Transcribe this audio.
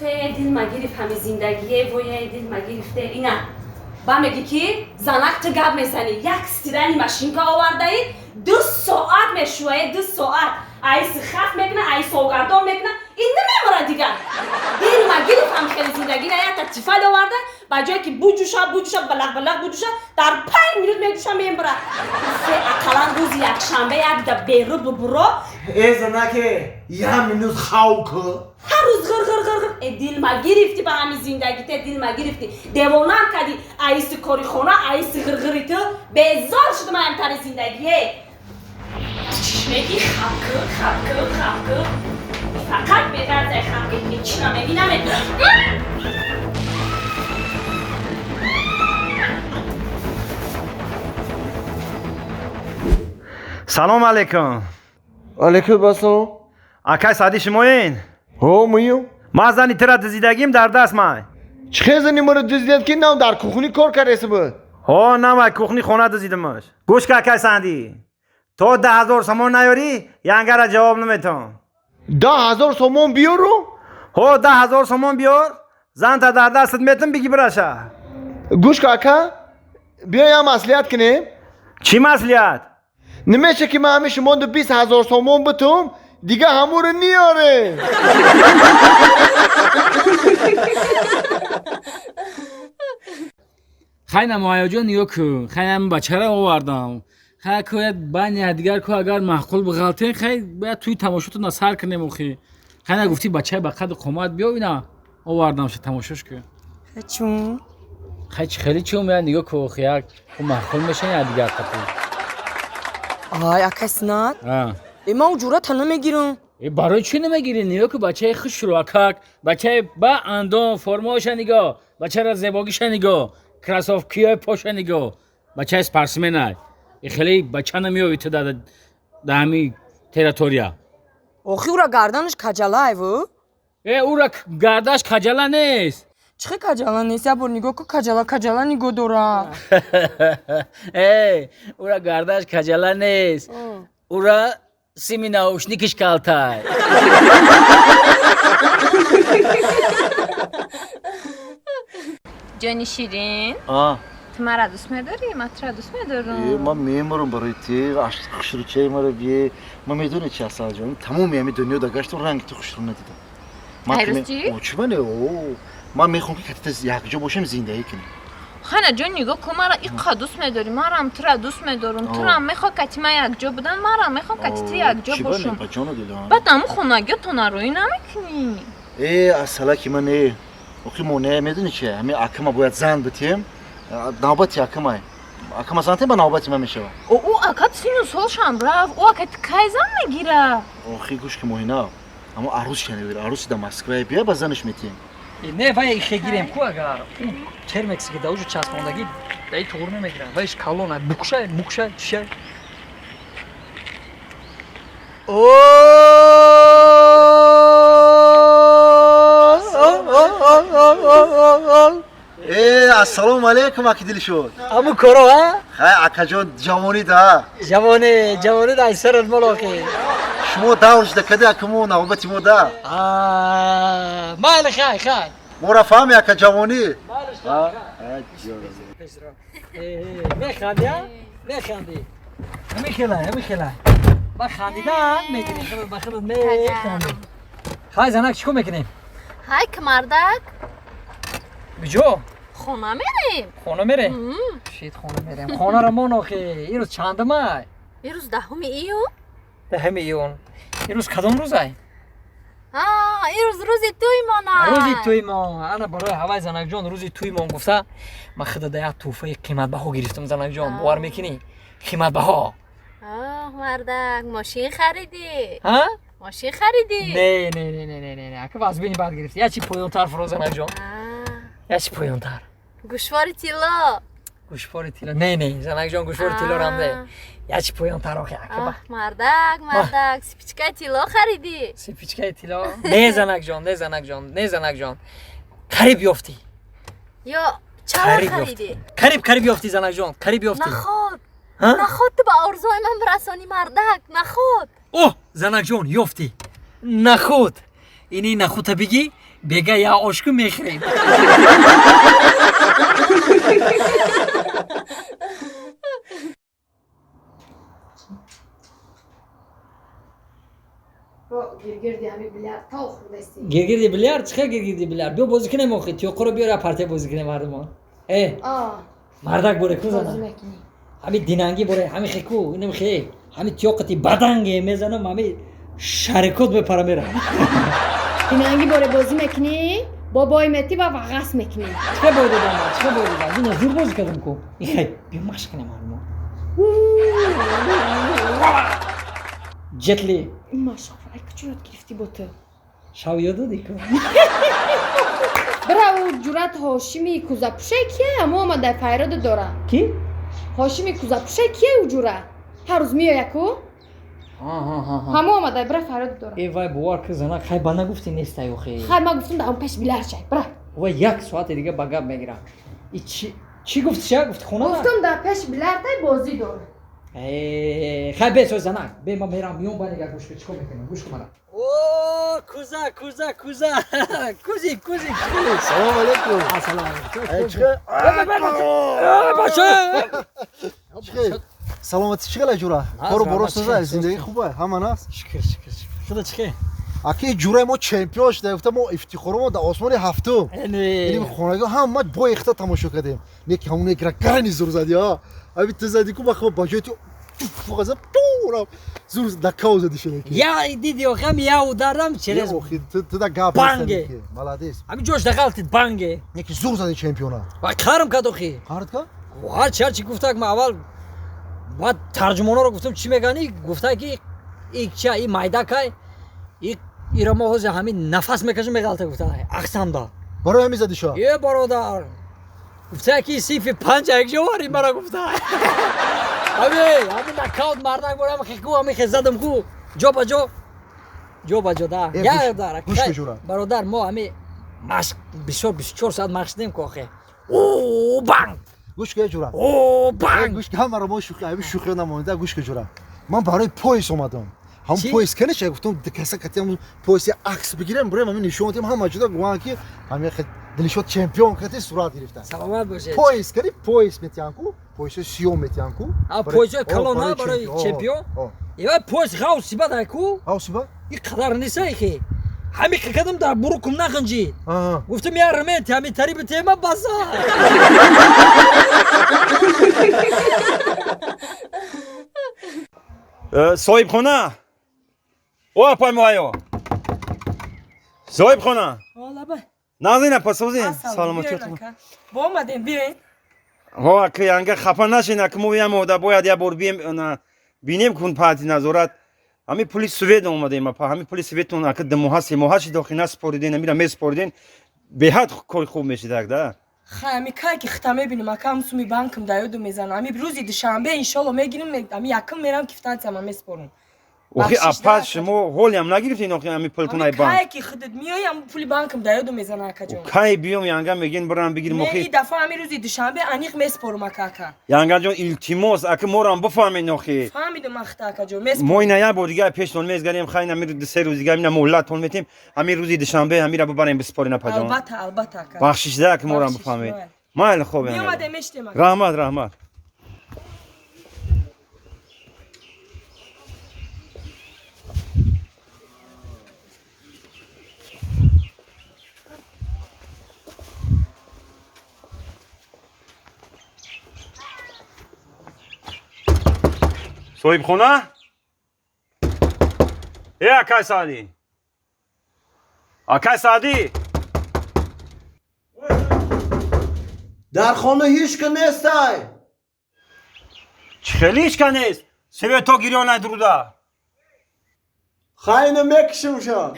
دل مگیرف همه زندگیه و یه دل مگیرفته اینا با میگی که زنک تو گب میزنی یک ستیرانی ماشین که آورده ای 2 ساعت میشوه 2 ساعت ایس خف میکنه ایس اوگردان میکنه این نمیمونه دیگر دل مگیرف هم خیلی زندگی نه یک تفل آورده با جایی که بوجوشا بلق بوجوشا در 5 منوت میگوشا میمبره اقلا روز یک شنبه یک دا بیرو ببرو ای زنکه یه منوت خوکه هر روز غر دل ما گرفتی با همین زندگی ته دل ما گرفتی دیوانه هم کردی ایس کاری خونه ایس غرغری تو بیزار شده من همتر زندگیه چشمگی خبکه فقط بگرد ای خبکه هیچی نمیبینم سلام علیکم. علیکم السلام. اکای سادی شماین؟ هو میو. ما زنی ترا دزیدگیم در دست مای. چه زنی مرا دزدید که نام در کوخونی کار کرده بود؟ ها نه کوخنی خونه دزیدمش. گوش که اکای سادی. تو 10,000 سومون نیاری؟ ینگر جواب نمیتون. 10,000 سومون بیارو؟ ها 10,000 سومون بیار. زن تا در دستت میتون بگی براشه. گوش که اکا بیا یا مسئولیت کنیم. چی مسئولیت؟ نمیشه که من همیشه مانده 20,000 سومون بتوم دیگه همون رو نیاره. خیلی مایاجون نیو که خیلی بچه را آوردم خیلی کوید بانی دیگر که اگر محقول بغلطه خیلی باید توی تماشاتو نصر کنیم خیلی گفتی بچه با قد قامت بیا اینا آوردم شد تماشاش که چون؟ خیلی چون میاد نیو که خیلی محقول میشه یا دیگر قطعی آی اکای سنات؟ ما اونجورا تنها میگیرم برای چی نمیگیری نیو که بچه خوش رو اکاک بچه با اندام فرماش نگاه بچه را زیباگیش نگاه کراسوفکیای پاش نگاه بچه اسپرسمن خیلی بچه نمیوی تو در همی تریتوریا آخی او را گردنش کجله و؟ او را گردنش کجله نیست چه کجله نیست؟ یا بر نگاه که کجله نگاه داره او را گردنش کجله نیست او را سیمی ناوشنیکش کلتای جانی شیرین تو مرا دوست می‌داری؟ من تو را دوست می‌دارم. من می‌مرم برای تی خوشروچه مرا بیه. من می‌دونی چی هست جان؟ تمام همه دنیا داشتم رنگ تو خوش رو ندیدم. هیروز چی؟ چی بنه؟ من می‌خوام که کتت یک جا باشم زندگی کنیم. خانه جان نگاه که مرا اینقدر دوست می‌داری. من هم تو را دوست می‌دارم. تو هم می‌خواد که من یک جا بدن. من هم می‌خوام که تو یک جا باشم. چی بنه؟ بچه‌ها دیدم. بعد هم خونگی تو نروی نمی‌کنی. اصلا که من نه. اوکی مونه می‌دونی چیه؟ همین اکم باید زن بتیم. نوبتی اکمای. اکم زنته با نوبتی من میشه. او اکات سینو سالشم رفت. او اکات کایزن میگیره. آخی گوش که موینا. اما عروس کنه بیر. عروسی در مسکو بیا با زنش میتیم. نه وای خیگیرم کو اگر چرمکس که داوجو چسبوندگی دای تور نمیگیرن وایش کالونه بوکشه چیه السلام علیکم اکی شد. امو کرو ها خیلی اکا جان جوانی دا. جوانی دا سرت ملاقی. شما داورش دکده اکمو نوبتی مو دا. مال خای. مورا فهمی اکا جوانی. میخندی ها؟ میخندی. همیخلا. با خندیدن میکنی خب بخیر میخندی. خای زنک چیکار میکنیم؟ های کمردک. بجو. خونه میریم. خونه میریم؟ شید خونه میریم. خونه را ما نخی. این روز چندمه؟ این روز 10 ایون. 10 ایون. این روز کدام روزه؟ این روز روزی توی ما نه. روزی توی ما. انا برای هوای زنک جان روزی توی ما گفته. من خدا ده توفه قیمت بها گرفتم زنک جان. باور میکنی؟ قیمت بها. مردک ماشین خریدی؟ ها؟ ماشین خریدی؟ نه. اگه واسبینی بعد گرفتی. یا چی پویانتر فروز زنک جان؟ یا چی پویانتر؟ گوشوار تیلا. نه زنک جان گوشوار تیلا رم ده. یا چی پویانتر آخه مردک سپیچکای تیلا خریدی؟ سپیچکای تیلا؟ نه زنک جان قریب یافتی یا چرا خریدی؟ قریب یافتی زنک جان قریب یافتی نخود تو با ارزوی من برسانی مردک نخود اوه زنک جان یافتی نخود اینی نخود بگی بگه یا اشکو میخریم. گرگردی همه بیلیارد تا خوردستی گرگیدی بیلیارد چه گرگیدی بیلیارد بیا بازی کنیم آخه تیوقو رو بیار پارتی بازی کنیم مردم. مردک بوره کوزانا. همین دینانگی بوره همین خیکو اینم خی همین تیوقتی بدنگه میزنم همین شرکت به پرا میره. دینانگی باره بازی میکنی بابای متی با وقاس میکنی چه بوده دارم چه بوده دارم این زور بازی کردم کو این خی بیا مشق کنیم مردم. جتلی ماشاءالله ای کجورت گرفتی با تو شاو یادو دیکو. برا او جورت هاشمی کوزاپشه کیه همه آمده فیراد داره کی؟ هاشمی کوزاپشه کیه او جورت هر روز میای یکو همه آمده برا فیراد داره ای وای بوار که زنک خیلی با نگفتی نیسته یو خیلی خیلی ما گفتم دارم پیش بیلر شای برا و یک ساعت دیگه بگم میگیرم ای چی گفتی چه گفتی خونه گفتم در پیش بیلر تای بازی داره خیلی بیسو زنک بی ما میرم میون با نگه گوش که چکو میکنم گوش کن مرا اوه کوزا کوزی سلام علیکم. سلام علیکم چه سلامتی چقدر جورا کارو برست نزد زندگی خوبه همان است شکر خدا چه اکی جورای ما چمپیون شده گفتم ما افتخارمون در آسمان هفتم یعنی خونگی هم ما با اختا تماشا کردیم یک همون یک رکانی زور زدی ها ابی تو زدی کو بخو باجه تو فوق پورا زور دکاو زدی شده یا دیدی خم یا دارم چرا تو دا گاب بانگه مالادیس همین جوش دخلت بانگه یکی زور زدی چمپیونا و کارم کدوخی کارت کا هر چی گفته که اول بعد ترجمانا رو گفتم چی میگنی گفته که این چه این مایدا که ایرا ما هوز همین نفس میکشم میگالته گفته اقسام دا برای همین زدی شا یه برادر گفته که سیف پنج یک جواری مرا گفته همین نکاوت مردک بودم خیکو همین خزدم کو جو با جو دا یا داره برادر ما همین مشق 24 ساعت مشق دیم که آخه او بانگ گوش که جورا او بانگ گوش که همه ما شوخی نمونده گوش که جورا من برای پویس اومدم هم پویس کنه چه گفتم دکسا کتیم پویس عکس بگیرم برای من نشون بدم هم ماجدا گوان که همین خد دلشوت چمپیون کتی صورت گرفتن سلامت باشه پویس کردی پویس میتیانکو پویس سیوم میتیانکو پویس کلونا برای چمپیون یا پویس غوسی بعد کو غوسی بعد این قدر نیست اخی همین که کدم در بروکم نخنجی گفتم یا رمت همین تریب تیما بازا صاحب خونه او پای مایو صاحب خونه والا با نازنین پسوزین سلامتی تو با اومدین بیاین ها که انگار خفه نشین که ما هم دا باید یه بار بینیم کن پارتی نظارت همین پلیس سوئد اومده ما پا همین پلیس سوئد اون که دموهاش داخل سپوردین میرم میسپوردین به حد کار خوب میشه دا خامی کای که ختمه بینم اکام سومی بانکم دایو میزنم امی روزی دوشنبه ان شاء الله میگیرم امی یکم میرم کفتات هم میسپورم اوخی اپاس شما هول هم نگرفتین اوخی همین پولتونای بانک کای که خودت میایم پول بانکم دایو میزنم اکا جون کای بیام یانگا میگین برام بگیرم اوخی این دفعه امی روزی دوشنبه انیق میسپورم اکا یانگا جون التیموس اگه مورم بفهمین اوخی فهمیدم اکا جون میسپورم موینا یا بودیگه پیش تون میزگریم خاین امیر سه روز دیگه اینا مولات تون میتیم همین روزی دوشنبه همین رو ببریم بسپورین پاجون البته اکا بخشش ده که مورم بفهمید مال خوبه میومد مشتم رحمت صاحب خونه آکای سعدی در خانه هیچ که نیست خیلی هیچ که نیست سوی تو گیریانه دروده خاین مکشم شا